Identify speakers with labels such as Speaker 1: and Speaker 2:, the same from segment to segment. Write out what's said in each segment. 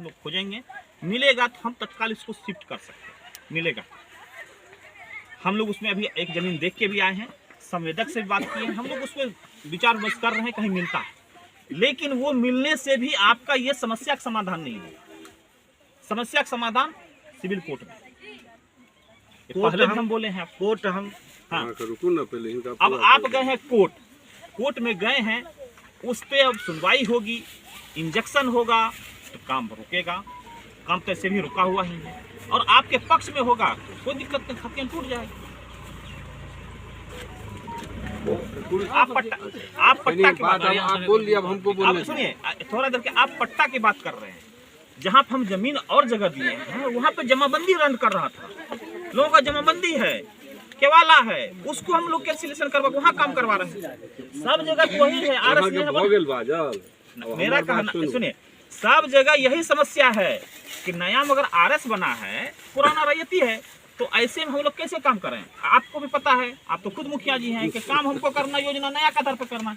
Speaker 1: हम लोग खोजेंगे, मिलेगा तो हम तत्काल इसको शिफ्ट कर सकते हैं, मिलेगा। हम लोग उसमें अभी एक ज़मीन देख के भी आए हैं, संवेदक से भी बात की है, हम लोग उसमें विचार विमर्श कर रहे हैं कहीं मिलता है, लेकिन वो मिलने से भी आपका ये समस्या का समाधान नहीं होगा। समस्या का समाधान सिविल कोर्ट में, पहले हम बोले हैं कोर्ट हम, हाँ
Speaker 2: रुको ना पहले।
Speaker 1: अब आप गए हैं कोर्ट में गए हैं, उस पर अब सुनवाई होगी, इंजेक्शन होगा तो काम रुकेगा, काम तो ऐसे भी रुका हुआ ही है, और आपके पक्ष में होगा तो कोई दिक्कत नहीं, खतियान टूट जाएगी। आप पट्टा की बात
Speaker 2: बोल दिया, अब हमको बोलने
Speaker 1: सुनिए थोड़ा देर के, आप पट्टा की बात कर रहे हैं, जहाँ हम जमीन और जगह दिए हैं वहाँ पे जमाबंदी रन कर रहा था, लोगों का जमाबंदी है, केवाला है, उसको हम लोग कैंसिलेशन करवा वहाँ काम करवा रहे हैं। सब जगह वही है, मेरा कहना सुनिए, सब जगह यही समस्या है कि नया मगर आरएस बना है, पुराना रैयती है, तो ऐसे में हम लोग कैसे काम करें? आपको भी पता है, आप तो खुद मुखिया जी हैं कि काम हमको करना, योजना नया के आधार पर करना।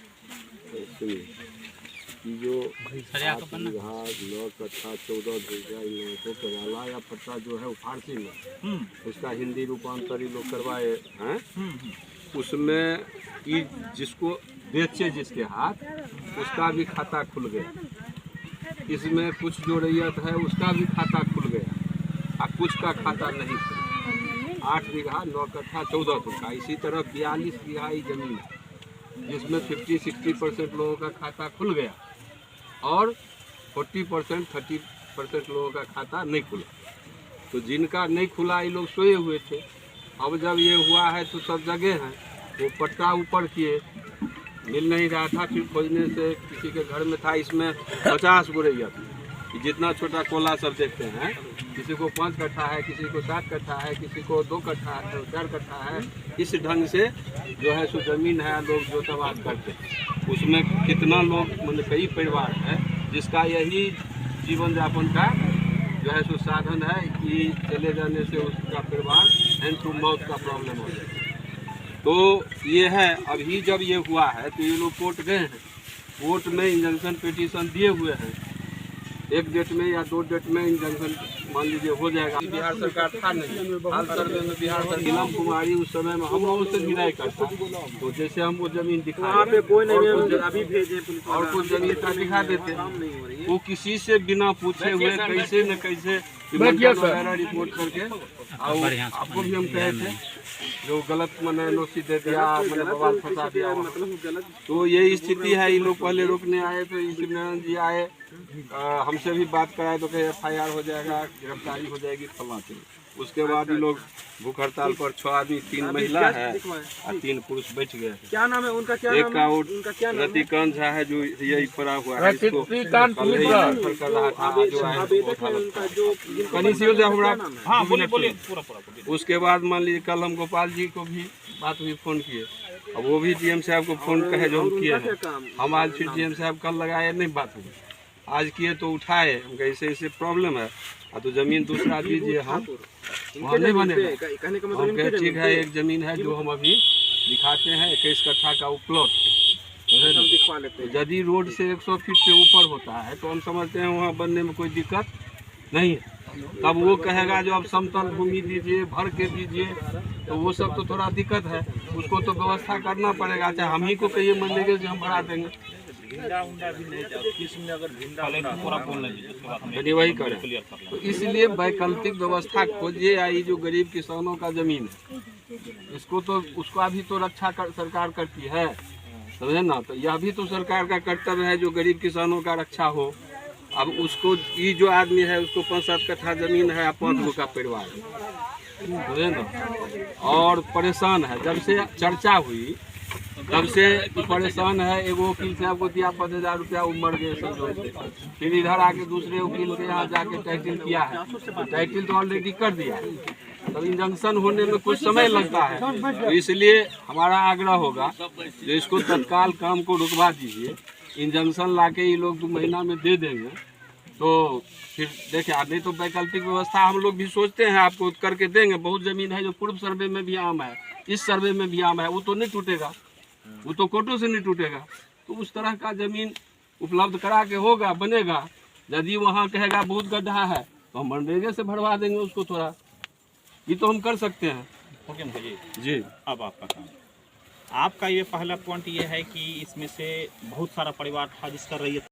Speaker 2: जो 7 विभाग 9 कट्ठा 14 बीघा केवाला या पट्टा जो है फारसी में, उसका हिंदी रूपांतर लोग करवाए हैं, उसमें कि जिसको बेचे जिसके हाथ उसका भी खाता खुल गया, इसमें कुछ जो रैयत है उसका भी खाता खुल गया और कुछ का खाता नहीं खुला। 8 बीघा 9 कट्ठा 14 बीघा, इसी तरह 42 बीघा जमीन जिसमें 50-60% लोगों का खाता खुल गया और 40% 30% लोगों का खाता नहीं खुला। तो जिनका नहीं खुला ये लोग सोए हुए थे। अब जब ये हुआ है तो सब जगह हैं, वो पट्टा ऊपर किए, मिल नहीं रहा था, फिर खोजने से किसी के घर में था, इसमें 50 गो रैयत, जितना छोटा कोला सब देखते हैं, किसी को 5 कट्ठा है, किसी को 7 कट्ठा है, किसी को 2 कट्ठा है, 4 कट्ठा है, इस ढंग से जो है सो जमीन है, लोग जोतवाद करते हैं। उसमें कितना लोग मतलब कई परिवार है जिसका यही जीवन यापन का जो है सो साधन है कि चले जाने से उसका परिवार हैंड टू माउथ का प्रॉब्लम हो जाए। तो ये है, अभी जब ये हुआ है तो ये लोग कोर्ट गए हैं, कोर्ट में इंजंक्शन पिटीशन दिए हुए हैं, एक डेट में या 2 डेट में इंजंक्शन मान लीजिए हो जाएगा। बिहार सरकार था नहीं, हाल सर्वे में बिहार सरकार नीलम कुमारी उस समय में हम लोगों से विनय करता, तो जैसे हम वो जमीन दिखाए कोई नहीं, अभी भेजे और कुछ जमीन का दिखा देते, वो किसी से बिना पूछे हुए कैसे न कैसे वगैरह रिपोर्ट करके, और आपको भी हम कहे थे जो गलत मैंने नोटिस दे दिया, मैंने बवाल फंसा दिया, तो यही स्थिति है। ये लोग पहले रोकने आए तो इंजीनियर जी आए, हमसे भी बात कराए तो कहे FIR हो जाएगा, गिरफ्तारी हो जाएगी फलना चीज। उसके बाद ये लोग भूख हड़ताल पर 6 आदमी, 3 महिला है और 3 पुरुष बैठ गए। क्या नाम है उनका? क्या एक का रतिकांत झा है जो यही पड़ा हुआ है, इसको कर रहा था जो है। उसके बाद मान लीजिए कल हम गोपाल जी को भी बात हुई, फोन किए, अब वो भी DM साहब को फोन कहे जो हम किए हैं। हम आज फिर DM साहब कल लगाए, नहीं बात हुई, आज किए तो उठाए, हम ऐसे ऐसे प्रॉब्लम है, तो जमीन दूसरा दीजिए, हम वहाँ नहीं बनेगा। हम कहे ठीक है, एक जमीन है जो हम अभी दिखाते हैं 21 कट्ठा का उपलॉट, तो यदि रोड से 100 फीट से ऊपर होता है तो हम समझते हैं वहाँ बनने में कोई दिक्कत नहीं है। तब वो कहेगा जो अब समतल भूमि दीजिए, भर के दीजिए, तो वो सब तो थोड़ा दिक्कत है, उसको तो व्यवस्था करना पड़ेगा, चाहे हम ही को कहिए मान लेंगे जो हम बढ़ा देंगे, यदि वही करें। तो इसलिए वैकल्पिक व्यवस्था खोजिए। आई जो गरीब किसानों का जमीन है, इसको तो उसका भी तो रक्षा सरकार करती है, समझे ना। तो यह भी तो सरकार का कर्तव्य है जो गरीब किसानों का रक्षा हो। अब उसको ये जो आदमी है उसको 5-7 कट्ठा जमीन है, 5 गो का परिवार, समझे ना, और परेशान है। जब से चर्चा हुई तब से परेशान है। एगो वकील साहब को दिया 5000 रुपया, वो मर गए सब। फिर इधर आके दूसरे वकील के यहाँ जाके टाइटल किया है, टाइटल तो ऑलरेडी कर दिया है, तब इंजंक्शन होने में कुछ समय लगता है। तो इसलिए हमारा आग्रह होगा जो इसको तत्काल काम को रुकवा दीजिए, इंजंक्शन लाके ये लोग 2 महीना में दे देंगे तो फिर देखिए। नहीं तो वैकल्पिक व्यवस्था हम लोग भी सोचते हैं आपको करके देंगे। बहुत ज़मीन है जो पूर्व सर्वे में भी आम है, इस सर्वे में भी आम है, वो तो नहीं टूटेगा, वो तो कोर्टों से नहीं टूटेगा। तो उस तरह का ज़मीन उपलब्ध करा के होगा, बनेगा यदि वहाँ कहेगा बहुत गड्ढा है तो हम मनरेगा से भरवा देंगे उसको थोड़ा, ये तो हम कर सकते हैं।
Speaker 1: ओके भाई
Speaker 2: जी।
Speaker 1: अब आपका काम, आपका ये पहला पॉइंट ये है कि इसमें से बहुत सारा परिवार था जिसका रैयत